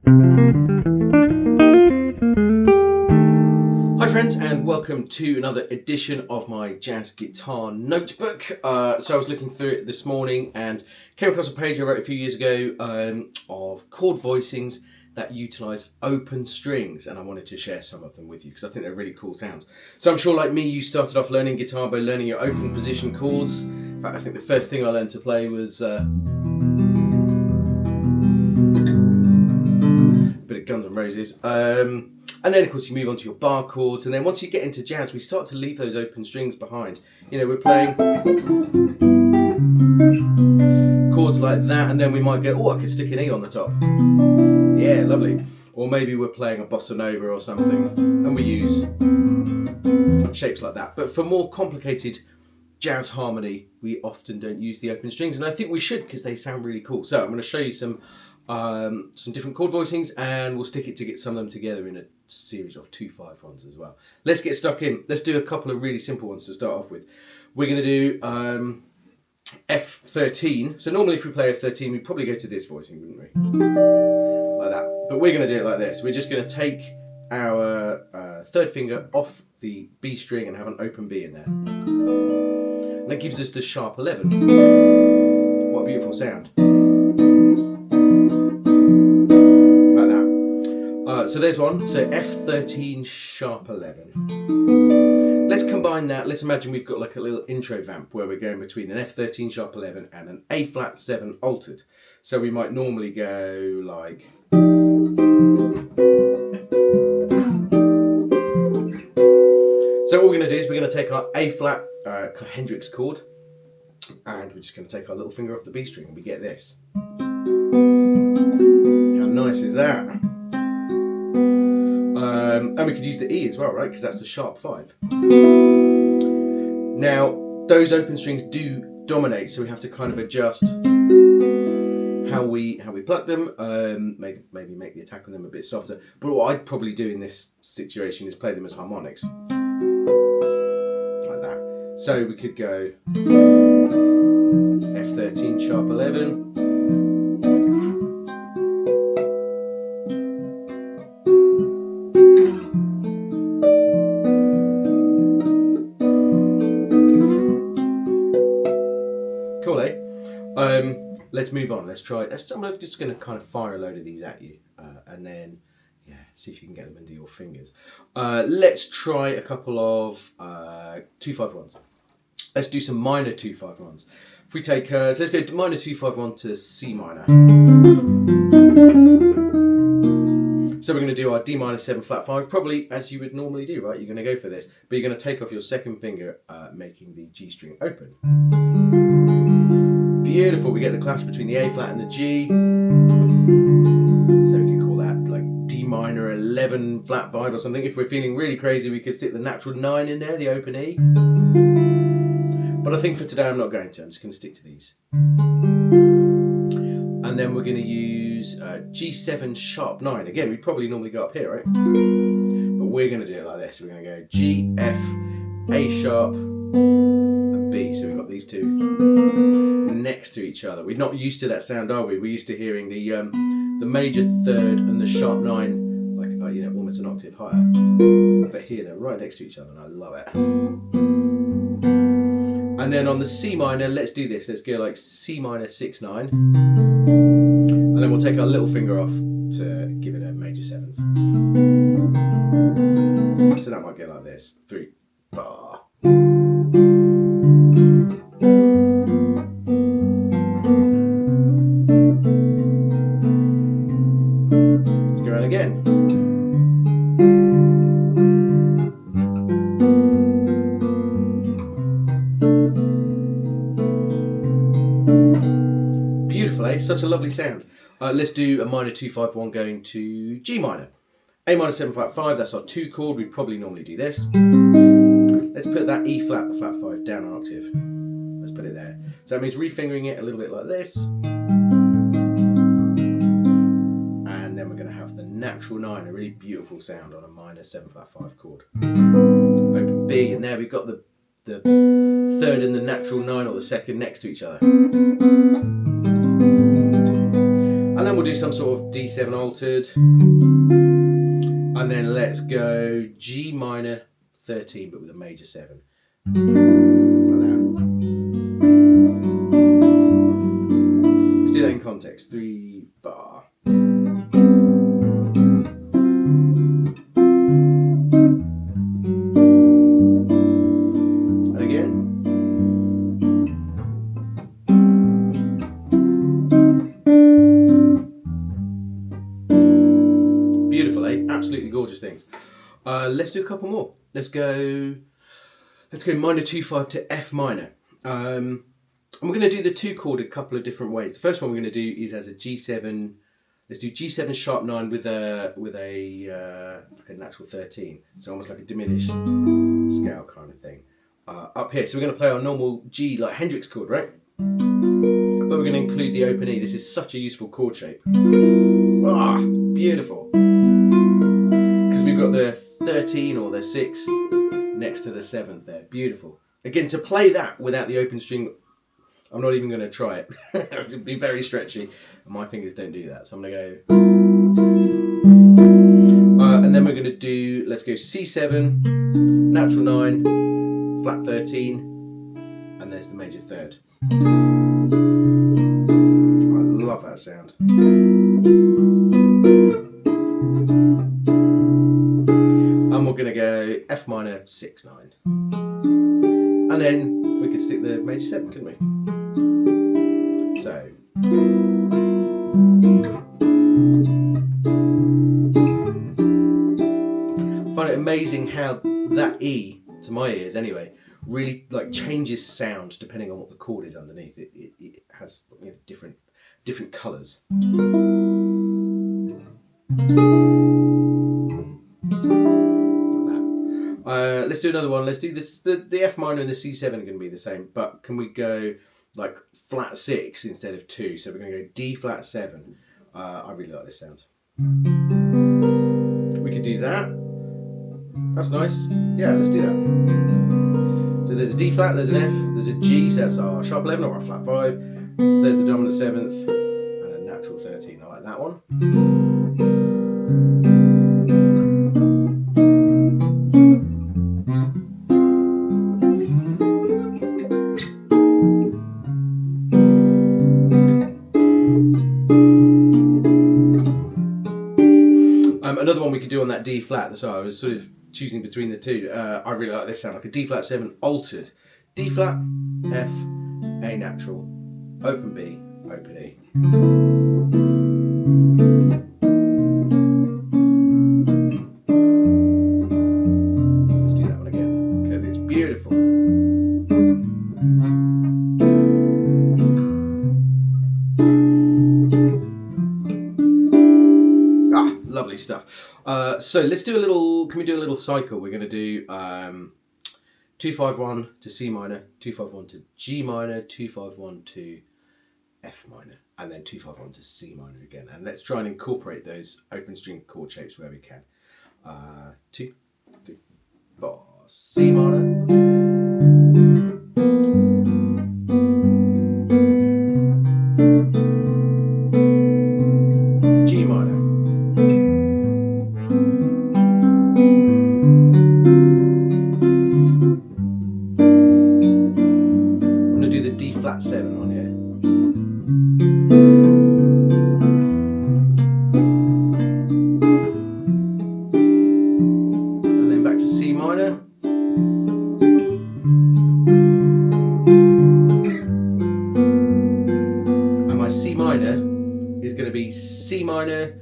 Hi friends, and welcome to another edition of my jazz guitar notebook. So I was looking through it this morning and came across a page I wrote a few years ago of chord voicings that utilise open strings, and I wanted to share some of them with you because I think they're really cool sounds. So I'm sure, like me, you started off learning guitar by learning your open position chords. In fact, I think the first thing I learned to play was a bit of Guns N' Roses. And then, of course, you move on to your bar chords, and then once you get into jazz, we start to leave those open strings behind. You know, we're playing chords like that, and then we might go, oh, I could stick an E on the top. Yeah, lovely. Or maybe we're playing a bossa nova or something, and we use shapes like that. But for more complicated jazz harmony, we often don't use the open strings, and I think we should because they sound really cool. So I'm going to show you some different chord voicings, and we'll stick it to get some of them together in a series of 2/5 as well. Let's get stuck in. Let's do a couple of really simple ones to start off with. We're going to do F13. So normally if we play F13, we'd probably go to this voicing, wouldn't we? Like that. But we're going to do it like this. We're just going to take our third finger off the B string and have an open B in there. And that gives us the sharp 11. What a beautiful sound. So there's one, so F13 sharp 11. Let's combine that. Let's imagine we've got like a little intro vamp where we're going between an F13 sharp 11 and an A flat 7 altered. So we might normally go like... So what we're going to do is we're going to take our A flat Hendrix chord, and we're just going to take our little finger off the B string and we get this. How nice is that? And we could use the E as well, right? Because that's the sharp 5. Now, those open strings do dominate, so we have to kind of adjust how we pluck them. Maybe make the attack on them a bit softer. But what I'd probably do in this situation is play them as harmonics, like that. So we could go F13 sharp 11. Cool, eh? Let's move on. Let's try. I'm just going to kind of fire a load of these at you, and then see if you can get them into your fingers. Let's try a couple of 2/5. Let's do some minor 2/5. If we take, let's go minor 2/5 to C minor. So we're going to do our D minor 7 flat 5, probably as you would normally do, right? You're going to go for this, but you're going to take off your second finger, making the G string open. Beautiful. We get the clash between the A flat and the G. So we could call that like D minor 11 flat 5 or something. If we're feeling really crazy, we could stick the natural 9 in there, the open E. But I think for today I'm not going to. I'm just going to stick to these. And then we're going to use G7 sharp 9. Again, we probably normally go up here, right? But we're going to do it like this. We're going to go G, F, A sharp, and B. So we've got these two next to each other. We're not used to that sound, are we? We're used to hearing the major third and the sharp 9 like almost an octave higher. But here they're right next to each other, and I love it. And then on the C minor, let's do this. Let's go like C minor 6 9, and then we'll take our little finger off to give it a major 7th. So that might go like this: 3 bar. Again. Beautiful, eh? Such a lovely sound. Let's do a minor 2/5 going to G minor. A minor 7 flat 5, that's our 2 chord. We probably normally do this. Let's put that E flat, the flat 5, down an octave. Let's put it there. So that means refingering it a little bit like this. Natural 9, a really beautiful sound on a minor 7 flat 5 chord. Open B, and there we've got the third and the natural 9, or the second, next to each other. And And then we'll do some sort of D7 altered. And then let's go G minor 13, but with a major 7. Like that. Let's do that in context. 3 bar. And again. Beautiful, eh? Absolutely gorgeous things. Let's do a couple more. Let's go minor 2/5 to F minor. And we're going to do the 2 chord a couple of different ways. The first one we're going to do is as a G7. Let's do G7 sharp 9 with a like a natural 13. So almost like a diminished scale kind of thing. Up here. So we're going to play our normal G like Hendrix chord, right? But we're going to include the open E. This is such a useful chord shape. Ah, beautiful. Because we've got the 13 or the 6 next to the 7th there. Beautiful. Again, to play that without the open string, I'm not even going to try it. It would be very stretchy. And my fingers don't do that. So I'm going to go. And then we're going to do, let's go C7, natural 9, flat 13, and there's the major 3rd. I love that sound. And we're going to go F minor 6 9. And then we could stick the major 7, couldn't we? So. I find it amazing how that E, to my ears anyway, really like changes sound depending on what the chord is underneath. It has, you know, different colours. Let's do another one. Let's do this. The F minor and the C7 are going to be the same, but can we go like flat 6 instead of 2? So we're going to go D flat 7. I really like this sound. We could do that. That's nice. Yeah, let's do that. So there's a D flat, there's an F, there's a G, so that's our sharp 11 or our flat 5. There's the dominant 7th and a natural 13. I like that one. Another one we could do on that D flat, so I was sort of choosing between the two. I really like this sound, like a D flat 7 altered. D flat, F, A natural, open B, open E. Let's do that one again, because it's beautiful. Lovely stuff. So let's do a little. Can we do a little cycle? We're going to do 2-5-1 to C minor, 2-5-1 to G minor, 2-5-1 to F minor, and then 2-5-1 to C minor again. And let's try and incorporate those open string chord shapes where we can. 2, 3, 4. C minor. Flat 7 on here. And then back to C minor. And my C minor is going to be C minor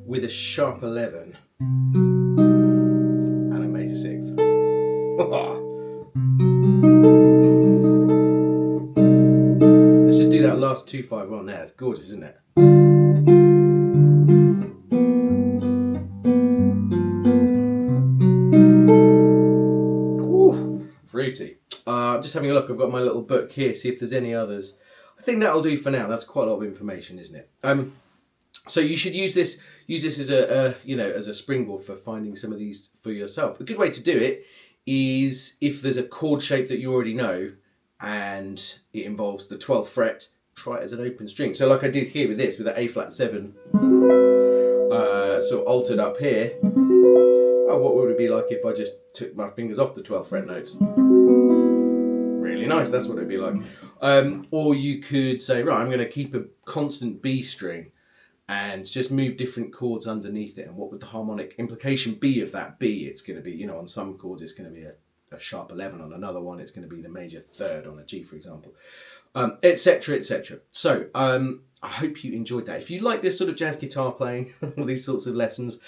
with a sharp 11 and a major 6th. That last 2-5-1 there, it's gorgeous, isn't it? Ooh, fruity. Just having a look, I've got my little book here, see if there's any others. I think that'll do for now. That's quite a lot of information, isn't it? So you should use this as a as a springboard for finding some of these for yourself. A good way to do it is if there's a chord shape that you already know and it involves the 12th fret, try it as an open string. So like I did here with this, with the A flat 7, sort of altered up here. Oh, what would it be like if I just took my fingers off the 12th fret notes? Really nice, that's what it'd be like. Or you could say, right, I'm going to keep a constant B string and just move different chords underneath it. And what would the harmonic implication be of that B? It's going to be, you know, on some chords it's going to be a sharp 11, on another one it's going to be the major 3rd on a G, for example, etc, etc. So I hope you enjoyed that. If you like this sort of jazz guitar playing, all these sorts of lessons,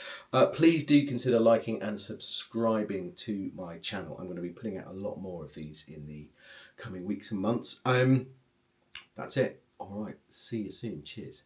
please do consider liking and subscribing to my channel. I'm going to be putting out a lot more of these in the coming weeks and months. That's it. All right, see you soon. Cheers.